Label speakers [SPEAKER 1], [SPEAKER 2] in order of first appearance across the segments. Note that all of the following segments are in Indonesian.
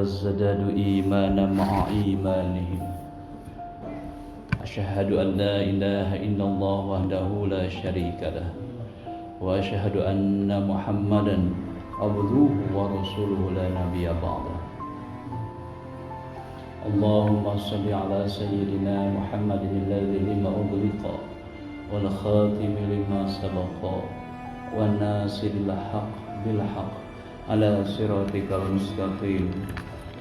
[SPEAKER 1] وازدادوا إيمانا مع إيمانهم. أشهد أن لا إله إلا الله وحده لا شريك له وأشهد أن محمدا عبده ورسوله لا نبي بعده. اللهم صل على سيدنا محمد الذي لما أغلق والخاتم لما سبق والناصر الحق بالحق على صراطك المستقيم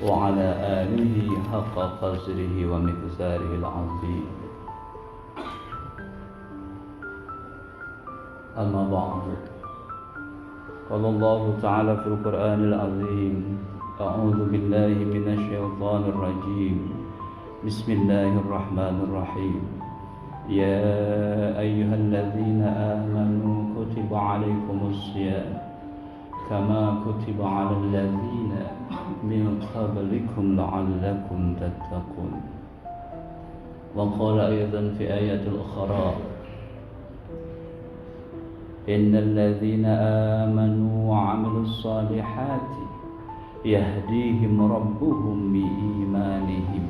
[SPEAKER 1] وعلى آله حق قدره ومقداره العظيم. أما بعد، قال الله تعالى في القرآن العظيم: أعوذ بالله من الشيطان الرجيم. بسم الله الرحمن الرحيم. يا أيها الذين آمنوا كتب عليكم الصيام كما كتب على الذين من قبلكم لعلكم تتقون. وقال أيضا في آية أخرى: إن الذين آمنوا وعملوا الصالحات يهديهم ربهم بإيمانهم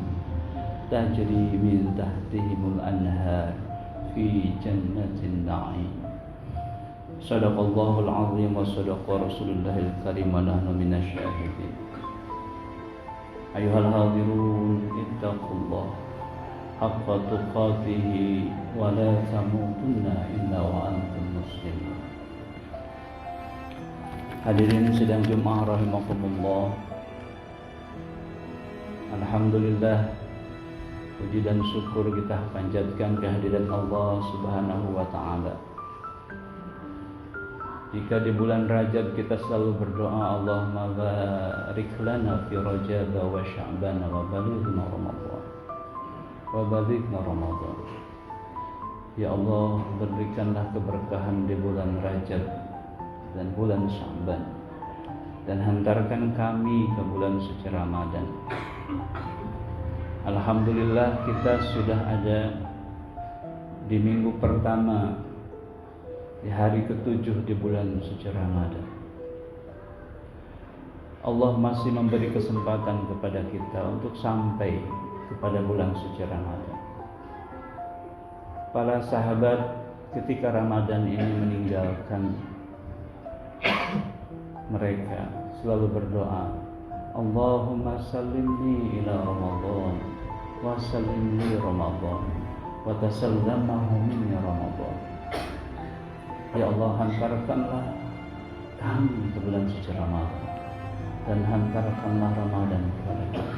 [SPEAKER 1] تجري من تحتهم الأنهار في جنة النعيم. صدق الله العظيم وصدق رسول الله الكريم ونحن من الشاهدين. أيها الحاضرون، اتقوا الله حق تقاته ولا تموتن إلا وأنتم مسلمون. Hadirin sidang Jumat rahimakumullah. Alhamdulillah, puji dan syukur kita panjatkan kehadiran Allah Subhanahu wa taala. Jika di bulan Rajab kita selalu berdoa, Allahumma barik lana fi Rajab wa Sya'ban wa balighna Ramadan wa balighna Ramadan. Ya Allah, berikanlah keberkahan di bulan Rajab dan bulan Sya'ban, dan hantarkan kami ke bulan suci Ramadan. Alhamdulillah, kita sudah ada di minggu pertama, di hari ke-7 di bulan suci Ramadan. Allah masih memberi kesempatan kepada kita untuk sampai kepada bulan suci Ramadan. Para sahabat ketika Ramadan ini meninggalkan, mereka selalu berdoa, Allahumma sallimni ila Ramadan wa sallimni Ramadan wa tasallamahu minni Ramadan. Ya Allah, hantarkanlah kami ke bulan suci Ramadan dan hantarkanlah Ramadan kepada kami,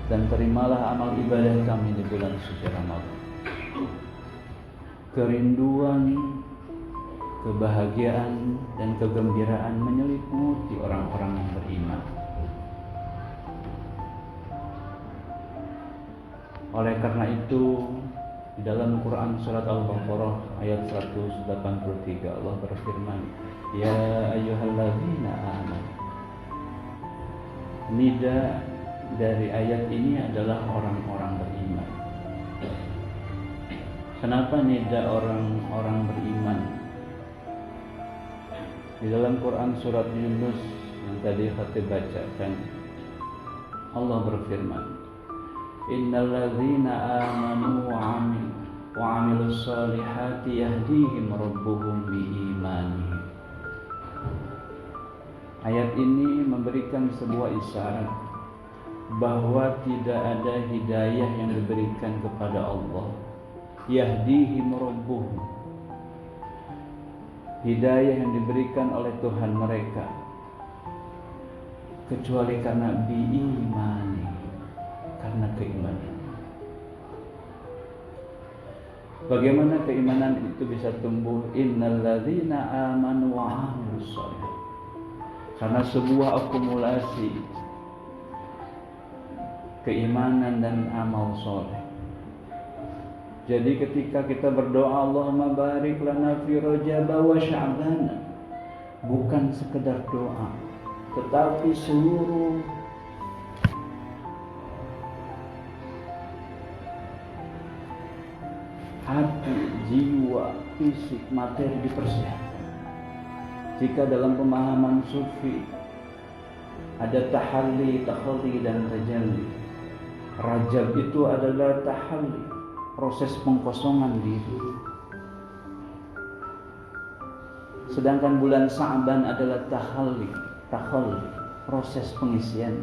[SPEAKER 1] dan terimalah amal ibadah kami di bulan suci Ramadan. Kerinduan, kebahagiaan dan kegembiraan menyelimuti orang-orang yang beriman. Oleh karena itu, di dalam Quran surat Al-Baqarah ayat 183 Allah berfirman, Ya ayyuhalladzina amanu. Nida dari ayat ini adalah orang-orang beriman. Kenapa nida orang-orang beriman? Di dalam Quran surat Yunus yang tadi Khatib bacakan, Allah berfirman, Innal ladzina amanu wa amilus solihati yahdihim rabbuhum biimanihim. Ayat ini memberikan sebuah isyarat bahwa tidak ada hidayah yang diberikan kepada Allah. Yahdihim rabbuhum, hidayah yang diberikan oleh Tuhan mereka, kecuali karena biimani, karena keimanan. Bagaimana keimanan itu bisa tumbuh? Innal ladzina amanu wa amilus sholihat. Karena sebuah akumulasi keimanan dan amal soleh. Jadi ketika kita berdoa Allahumma barik lana fi Rajab wa Sya'ban, bukan sekedar doa, tetapi seluruh hati, jiwa, fisik, materi dipersiapkan. Jika dalam pemahaman sufi, Ada tahalli, takhalli, dan tajalli. Rajab itu adalah tahalli, proses pengkosongan diri. Sedangkan bulan Sa'ban adalah takhalli, proses pengisian.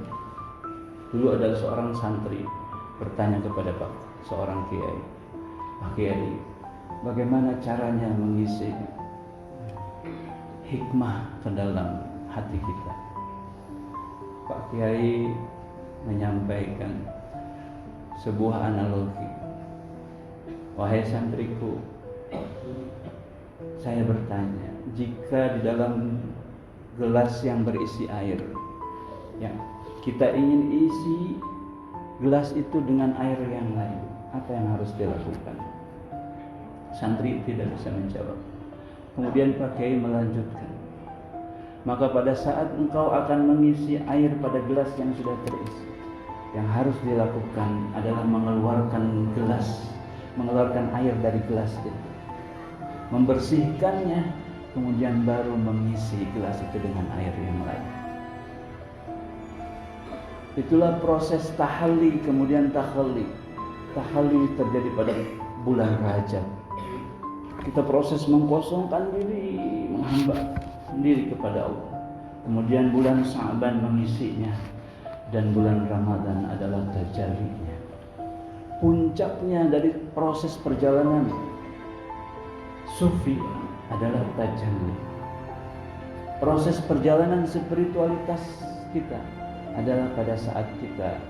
[SPEAKER 1] Dulu ada seorang santri bertanya kepada seorang kiai, "Pak Kiai, bagaimana caranya mengisi hikmah ke dalam hati kita?" Pak Kiai menyampaikan sebuah analogi. "Wahai santriku, saya bertanya, jika di dalam gelas yang berisi air, ya, kita ingin isi gelas itu dengan air yang lain, apa yang harus dilakukan?" Santri tidak bisa menjawab. Kemudian Pak Kiai melanjutkan, "Maka pada saat engkau akan mengisi air pada gelas yang sudah terisi, yang harus dilakukan adalah mengeluarkan air dari gelas itu, membersihkannya, kemudian baru mengisi gelas itu dengan air yang lain." Itulah proses tahalli kemudian takhalli. Tahalli terjadi pada bulan Rajab. Kita proses mengkosongkan diri, menghamba diri kepada Allah. Kemudian bulan Sa'ban mengisinya, dan bulan Ramadan adalah tajallinya. Puncaknya dari proses perjalanan sufi adalah tajalli. Proses perjalanan spiritualitas kita adalah pada saat kita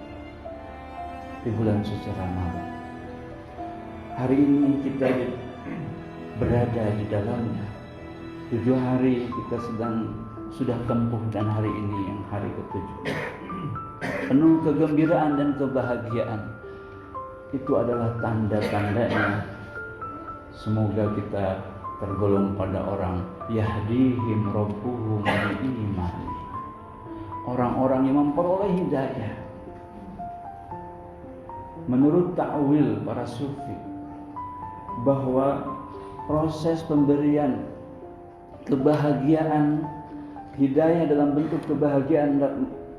[SPEAKER 1] di bulan suci Ramadan. Hari ini kita berada di dalamnya. 7 hari kita sudah tempuh, dan hari ini yang hari ke-7. Penuh kegembiraan dan kebahagiaan. Itu adalah tanda-tandanya. Semoga kita tergolong pada orang yahdihim rabbuhum biimani, orang-orang yang memperoleh hidayah. Menurut ta'wil para sufi, bahwa proses pemberian kebahagiaan, hidayah dalam bentuk kebahagiaan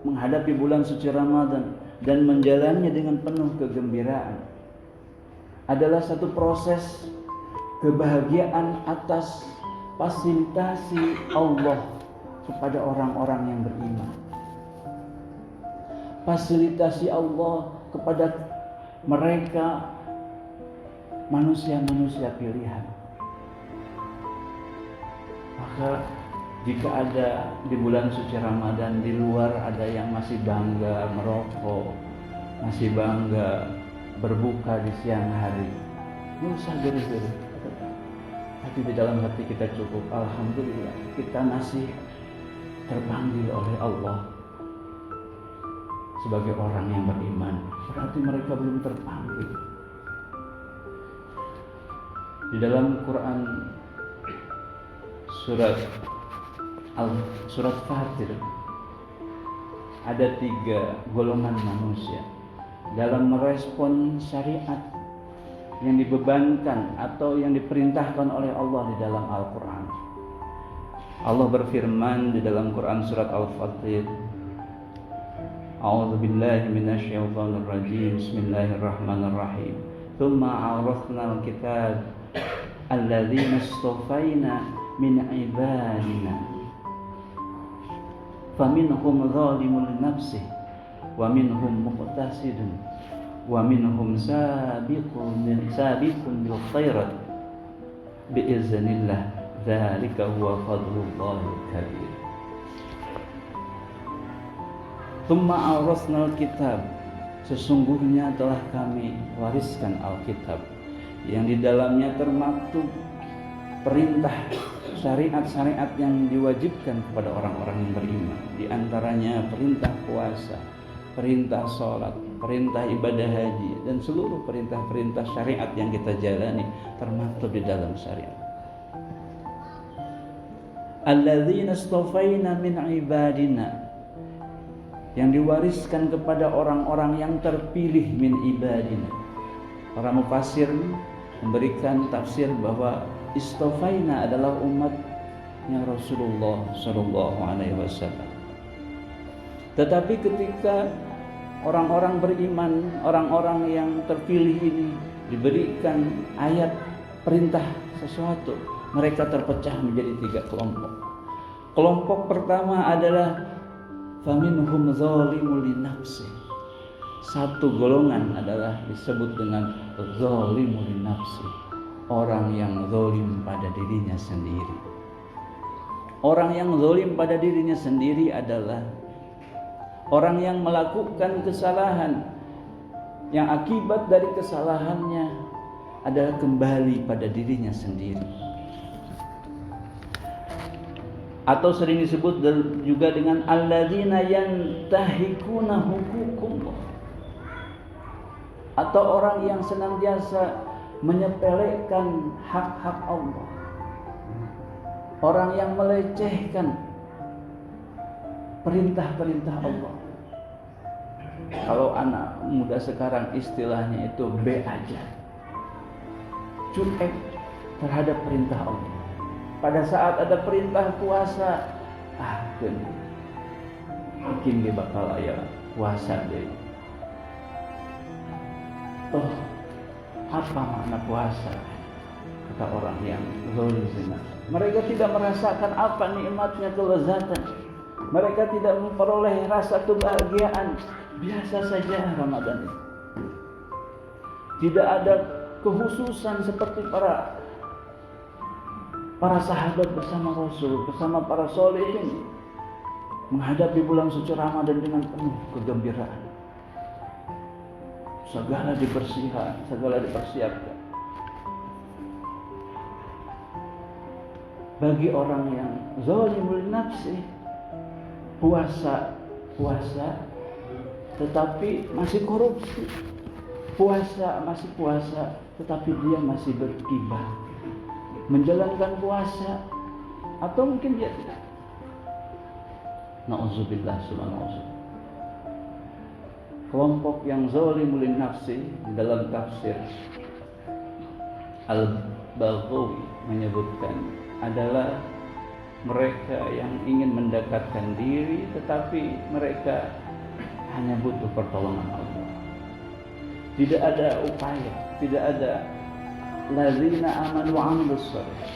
[SPEAKER 1] menghadapi bulan suci Ramadan dan menjalannya dengan penuh kegembiraan adalah satu proses kebahagiaan atas fasilitasi Allah kepada orang-orang yang beriman. Fasilitasi Allah kepada mereka manusia-manusia pilihan. Maka jika ada di bulan suci Ramadan di luar ada yang masih bangga merokok, masih bangga berbuka di siang hari, nggak usah geri-geri. Tapi di dalam hati kita cukup, alhamdulillah kita masih terpanggil oleh Allah sebagai orang yang beriman. Berarti mereka belum terpanggil. Di dalam Quran surat Fatir ada 3 golongan manusia dalam merespon syariat yang dibebankan atau yang diperintahkan oleh Allah di dalam Al-Quran. Allah berfirman di dalam Quran surat Al-Fatir, A'udzu billahi minasyaitonir rajim. Bismillahirrahmanirrahim. Tsumma awrasnal kitab alladzina istafaina min ibadina faminhum zalimun linafsihi wa minhum muqtasidun wa minhum sabiqun bil khairat biiznillah dzalika huwa fadlullahil kabir. Tsumma awrasnal kitab, sesungguhnya telah kami wariskan Alkitab yang di dalamnya termaktub perintah syariat-syariat yang diwajibkan kepada orang-orang yang beriman. Di antaranya perintah puasa, perintah sholat, perintah ibadah haji, dan seluruh perintah-perintah syariat yang kita jalani termaktub di dalam syariat. Alladzina istafaina min ibadina, yang diwariskan kepada orang-orang yang terpilih min ibadina. Para mufassir memberikan tafsir bahwa istafaina adalah umatnya Rasulullah sallallahu alaihi wasallam. Tetapi ketika orang-orang beriman, orang-orang yang terpilih ini diberikan ayat perintah sesuatu, mereka terpecah menjadi 3 kelompok. Kelompok pertama adalah faminhum zalimun linafsi. Satu golongan adalah disebut dengan zalimun linafsi, orang yang zalim pada dirinya sendiri. Orang yang zalim pada dirinya sendiri adalah orang yang melakukan kesalahan yang akibat dari kesalahannya adalah kembali pada dirinya sendiri. Atau sering disebut juga dengan alladzina yantahikuna huquqallah, atau orang yang senantiasa menyepelekan hak-hak Allah, orang yang melecehkan perintah-perintah Allah. Kalau anak muda sekarang istilahnya itu B aja, cuek terhadap perintah Allah. Pada saat ada perintah puasa, mungkin dia bakal ya puasa deh. Oh, apa makna puasa? Kata orang yang zalim. Mereka tidak merasakan apa nikmatnya kelezatan. Mereka tidak memperoleh rasa kebahagiaan. Biasa saja Ramadan ini. Tidak ada kehususan seperti para sahabat bersama Rasul, bersama para sholihin menghadapi bulan suci Ramadan dengan penuh kegembiraan. Segala dipersiapkan. Bagi orang yang zalimul nafsi, puasa tetapi masih korupsi. Masih puasa tetapi dia masih bergibah, menjalankan puasa, atau mungkin dia tidak. Na'udzubillah subhanallah. Kelompok yang zalimul nafsi di dalam tafsir Al-Baghawi menyebutkan adalah mereka yang ingin mendekatkan diri tetapi mereka hanya butuh pertolongan Allah. Tidak ada upaya, tidak ada ladzina amanu wa amilus shalih.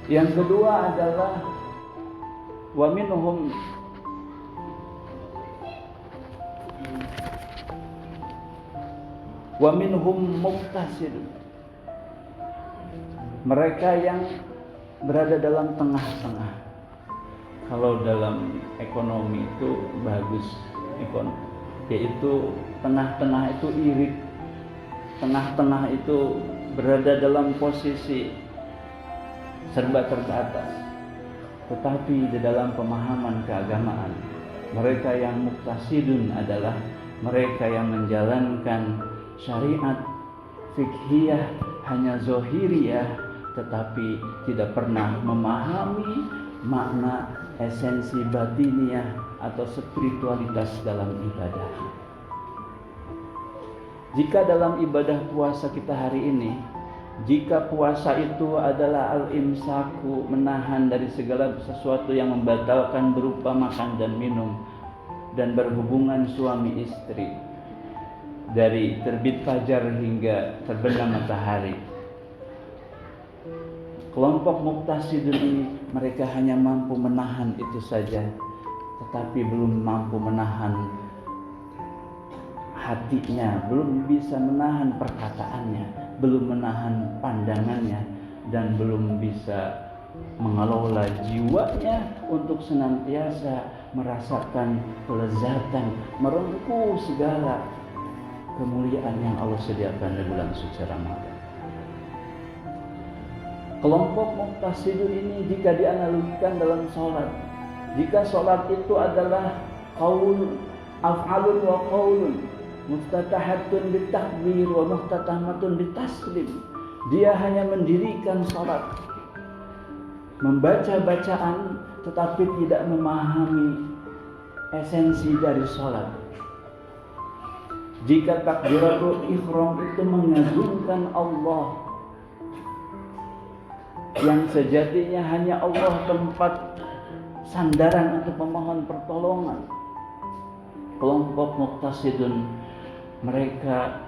[SPEAKER 1] Yang kedua adalah wa minhum muqtasid. Mereka yang berada dalam tengah-tengah. Kalau dalam ekonomi itu bagus, yaitu tengah-tengah itu irit, tengah-tengah itu berada dalam posisi serba teratas. Tetapi di dalam pemahaman keagamaan, mereka yang muqtasidun adalah mereka yang menjalankan syariat fikhiyah hanya zahiriyah, tetapi tidak pernah memahami makna esensi batiniah atau spiritualitas dalam ibadah. Jika dalam ibadah puasa kita hari ini, jika puasa itu adalah al-imsaku, menahan dari segala sesuatu yang membatalkan berupa makan dan minum dan berhubungan suami istri dari terbit fajar hingga terbenam matahari. Kelompok muqtasidun ini mereka hanya mampu menahan itu saja, tetapi belum mampu menahan hatinya, belum bisa menahan perkataannya, belum menahan pandangannya, dan belum bisa mengelola jiwanya untuk senantiasa merasakan kelezatan, merengkuh segala kemuliaan yang Allah sediakan di bulan suci Ramadan. Kelompok muqtasidun ini jika dianalogikan dalam sholat, jika sholat itu adalah qaul, af'alun wa qaulun, muftatahatun bitakbir wa muftatamatun bitaslim, dia hanya mendirikan sholat, membaca bacaan tetapi tidak memahami esensi dari sholat. Jika takbiratul ihram itu mengagungkan Allah, yang sejatinya hanya Allah tempat sandaran untuk memohon pertolongan. Kelompok Muqtasidun, mereka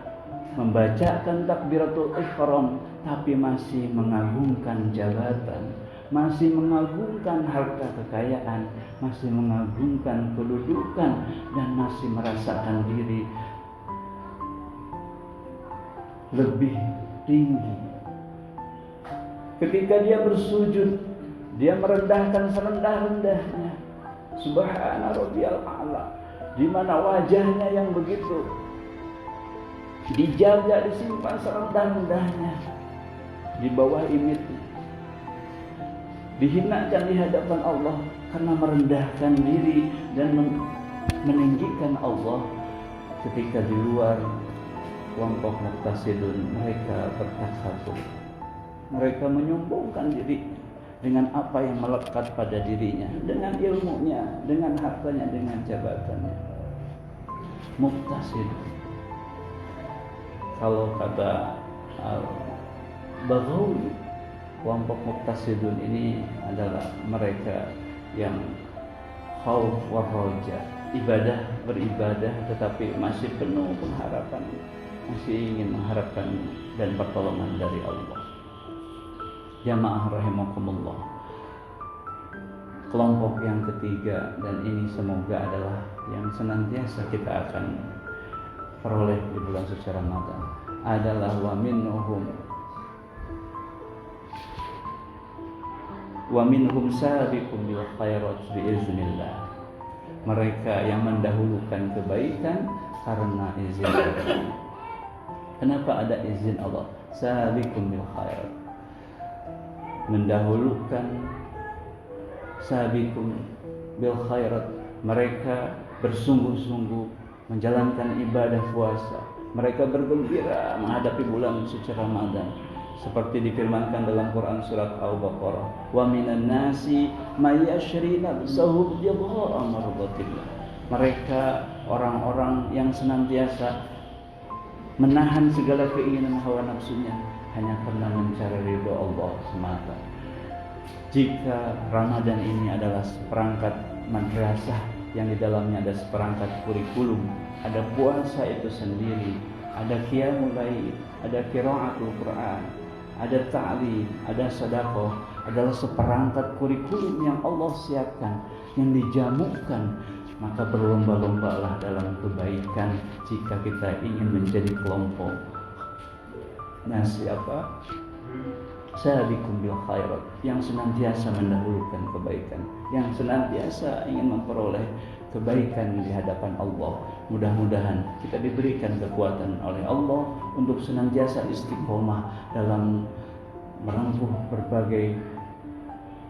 [SPEAKER 1] membacakan takbiratul ihram tapi masih mengagungkan jabatan, masih mengagungkan harta kekayaan, masih mengagungkan kedudukan, dan masih merasakan diri lebih tinggi. Ketika dia bersujud, dia merendahkan serendah-rendahnya, subhana rabbiyal a'la, di mana wajahnya yang begitu dijaga, disimpan serendah-rendahnya di bawah imitnya, dihinakan di hadapan Allah karena merendahkan diri dan meninggikan Allah. Ketika di luar, kelompok Muqtasidun mereka bertakabur, mereka menyombongkan diri dengan apa yang melekat pada dirinya, dengan ilmunya, dengan hartanya, dengan jabatannya. Muqtasidun, kalau kata Baghawi, kelompok Muqtasidun ini adalah mereka yang khauf wa raja, beribadah tetapi masih penuh pengharapan, masih ingin mengharapkan dan pertolongan dari Allah. Jamaah rahimakumullah, kelompok yang ketiga, dan ini semoga adalah yang senantiasa kita akan peroleh di bulan suci Ramadan, adalah wa minhum sabiqun bil khairat biiznillah. Mereka yang mendahulukan kebaikan karena izin Allah. Kenapa ada izin Allah? Sabiqun bil khairat, mendahulukan. Sabiqun bil khairat, mereka bersungguh-sungguh menjalankan ibadah puasa. Mereka bergembira menghadapi bulan suci Ramadan, seperti difirmankan dalam Quran surat Al-Baqarah, wa minan nasi may yashri nafsahu ibtigha'a mardatillah. Mereka orang-orang yang senantiasa menahan segala keinginan hawa nafsunya hanya karena mencari ridho Allah semata. Jika Ramadan ini adalah seperangkat madrasah yang di dalamnya ada seperangkat kurikulum, ada puasa itu sendiri, ada qiyamul lail, ada qiraatul Quran, ada ta'lim, ada sedekah, adalah seperangkat kurikulum yang Allah siapkan, yang dijamukan. Maka berlomba-lombalah dalam kebaikan jika kita ingin menjadi kelompok sabiqun bil khairat, yang senantiasa mendahulukan kebaikan, yang senantiasa ingin memperoleh kebaikan di hadapan Allah. Mudah-mudahan kita diberikan kekuatan oleh Allah untuk senantiasa istiqomah dalam menempuh berbagai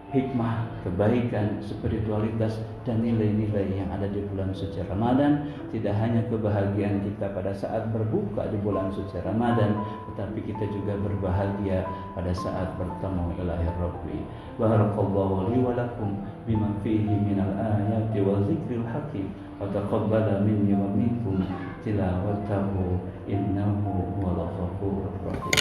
[SPEAKER 1] hikmah, kebaikan, spiritualitas, dan nilai-nilai yang ada di bulan suci Ramadan. Tidak hanya kebahagiaan kita pada saat berbuka di bulan suci Ramadan, tetapi kita juga berbahagia pada saat bertemu ilahi Rabbi. Barakallahu li wa lakum bima fihi minal ayati wa zikril hakim, wa taqabbala minni wa minkum tilawatahu innahu huwal ghafurur rahim.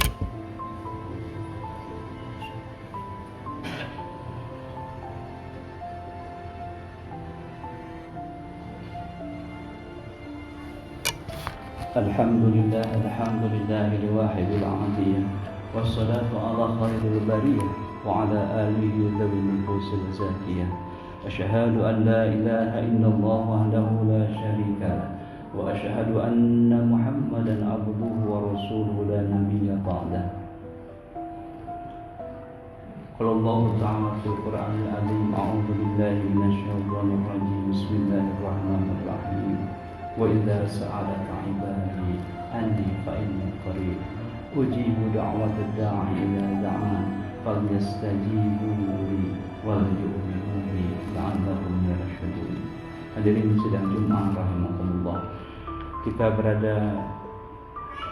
[SPEAKER 1] Alhamdulillah al-wahidil ahadiyah, wassalatu ala khairil bariyah wa ala alihi dhawil nufusil zakiyah. Asyhadu an la ilaha illallah wahdahu la syarika lah, wa asyhadu anna Muhammadan abduhu wa rasuluhu la nabiyya ba'dah. Qala Allah ta'ala fil Qur'anil 'azim, a'udzu billahi minasy syaithanir rajim. Bismillahirrahmanirrahim. Wa idza sa'alaka 'ibadi anni fa inni qarib ujibu da'watad da'i idza da'an falyastajibu li wal yu'minu bi la'allahum yarshudun. Hadirin sidang Jumat rahimakumullah, kita berada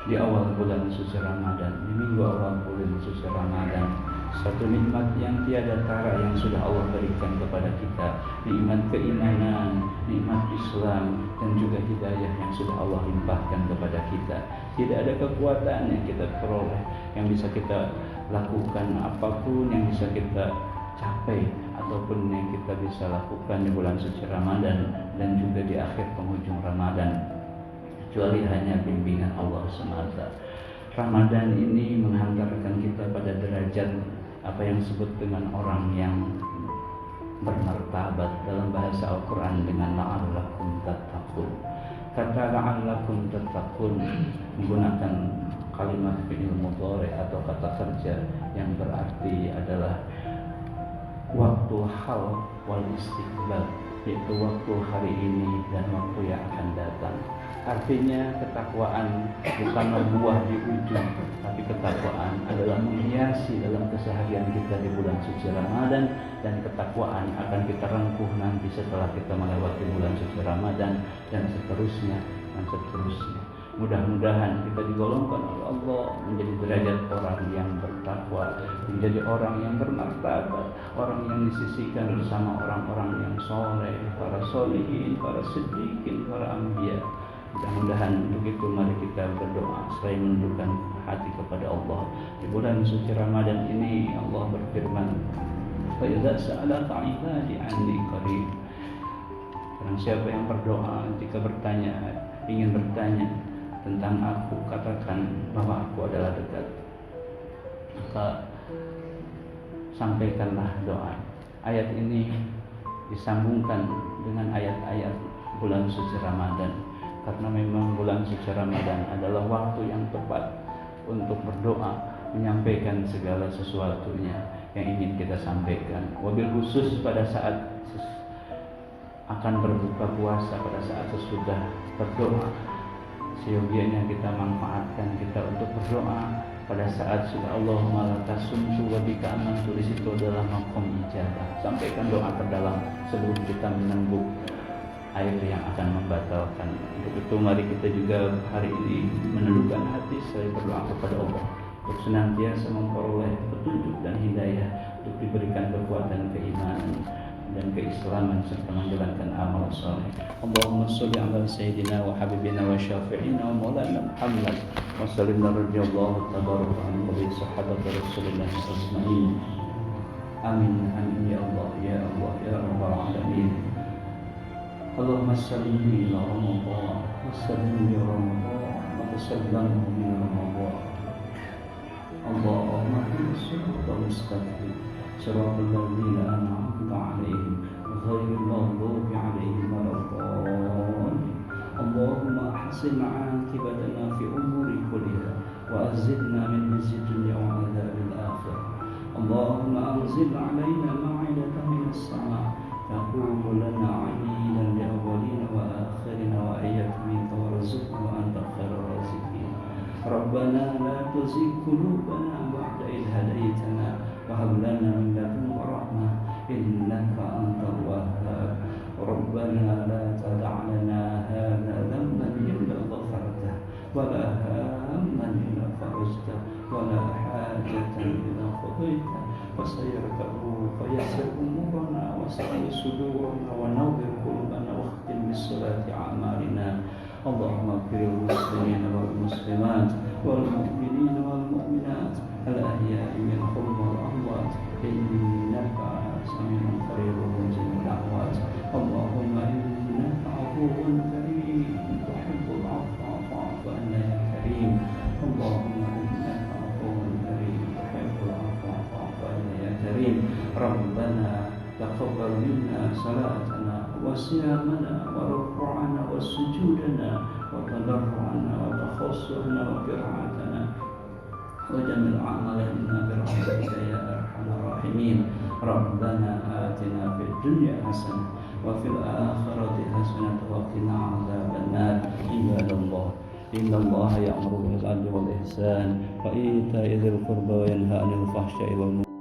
[SPEAKER 1] di awal bulan suci Ramadan, di minggu awal bulan suci Ramadan. Satu nikmat yang tiada tara yang sudah Allah berikan kepada kita, nikmat keimanan, nikmat Islam, dan juga hidayah yang sudah Allah limpahkan kepada kita. Tidak ada kekuatan yang kita peroleh, yang bisa kita lakukan, apapun yang bisa kita capai ataupun yang kita bisa lakukan di bulan suci Ramadan dan juga di akhir penghujung Ramadan, kecuali hanya bimbingan Allah semata. Ramadan ini menghantarkan kita pada derajat apa yang disebut dengan orang yang bermartabat dalam bahasa Al-Quran dengan la'allakum tattaqun. Kata la'allakum tattaqun menggunakan kalimat fi'il mudhari atau kata kerja yang berarti adalah waktu hal wal istiqbal, yaitu waktu hari ini dan waktu yang akan datang. Artinya ketakwaan bukanlah buah di ujung, tapi ketakwaan adalah menghiasi dalam keseharian kita di bulan suci Ramadan, dan ketakwaan akan kita rengkuh nanti setelah kita melewati bulan suci Ramadan dan seterusnya dan seterusnya. Mudah-mudahan kita digolongkan oleh Allah menjadi derajat orang yang bertakwa, menjadi orang yang bermartabat, orang yang disisikan bersama orang-orang yang soleh, para solihin, para siddiqin, para anbiya. Mudah-mudahan begitu. Mari kita berdoa selain menundukkan hati kepada Allah. Di bulan suci Ramadan ini Allah berfirman, "Fa idza sa'alaka 'ibadi 'anni qarib." Barang siapa yang berdoa jika ingin bertanya tentang aku, katakan bahwa aku adalah dekat. Maka sampaikanlah doa. Ayat ini disambungkan dengan ayat-ayat bulan suci Ramadan, karena memang bulan suci Ramadan adalah waktu yang tepat untuk berdoa, menyampaikan segala sesuatunya yang ingin kita sampaikan. Wabil khusus pada saat akan berbuka puasa, pada saat sesudah berdoa, seyogianya kita manfaatkan kita untuk berdoa pada saat sudah Allahumma lakasumtu wa bika amantu. Di situ adalah maqam ijabah. Sampaikan doa terdalam sebelum kita menembuk air yang akan membatalkan. Untuk itu mari kita juga hari ini menundukkan hati selain berdoa kepada Allah untuk senantiasa memperoleh petunjuk dan hidayah, untuk diberikan kekuatan keimanan dan keislaman serta menjalankan amal saleh. Allahumma sholli ala sayyidina wa habibina wa syafi'ina wa maulana Muhammad wa sallim radhiyallahu tabaraka an nabi sahabat Rasulullah ajma'in. Amin amin ya Allah ya Allah ya rabbal alamin. Allahumma salli ala Ramadan wa sallim ya Ramadan wa tasallahu min Ramadan. Allahumma sholli mustaqim siratal ladzina an'amta 'alaihim ghairil maghdubi 'alaihim waladdallin. Allahumma ahsin 'aqibatana fi umuri kulliha wa azidna min khizyi dunya wa 'adzabil akhirah. Allahumma anzil 'alaina ma'idatan minas sama' taqulu lana 'aidan li awwalina wa akhirina wa ayyatan minka warzuqna wa anta khairur raziqin. Rabbana la tuzigh qulubana ba'da idh hadaytana wa hab lana min ladunka rahmah innaka antal wahhab. Rabbana la tada' lana hadha dhanban illa ghafartah wa la hamman illa farajtah wa la hajatan illa qadaitah fasayarkahu fayassir umurana wa sahih sudurana wa nawwir qulubana wa khtim bis salati a'malina. Allahumma ighfir lil muslimina wal muslimat wal mu'minina wal mu'minat al ahya'i minhum wal amwat innaka sami'un qaribun mujibud da'wat. Allahumma innaka 'afuwwun karim tuhibbul 'afwa fa'fu 'anna ya karim. Allahumma innaka 'afuwwun karim tuhibbul 'afwa fa'fu 'anna ya karim. Rabbana taqabbal minna salatana wa siyamana wa ruku'ana wa sujudana wa tadarru'ana wa takhassu'ana wa qira'atana wa jamil a'malina bi rahmatika ya arhamar rahimin. Rabbana atina fid dunya hasanah wa fil akhirati hasanah wa qina 'adzaban nar. Ibadallah, innallaha ya'muru bil 'adli wal ihsan wa ita'i dzil qurba wa yanha 'anil fahsya'i wal munkar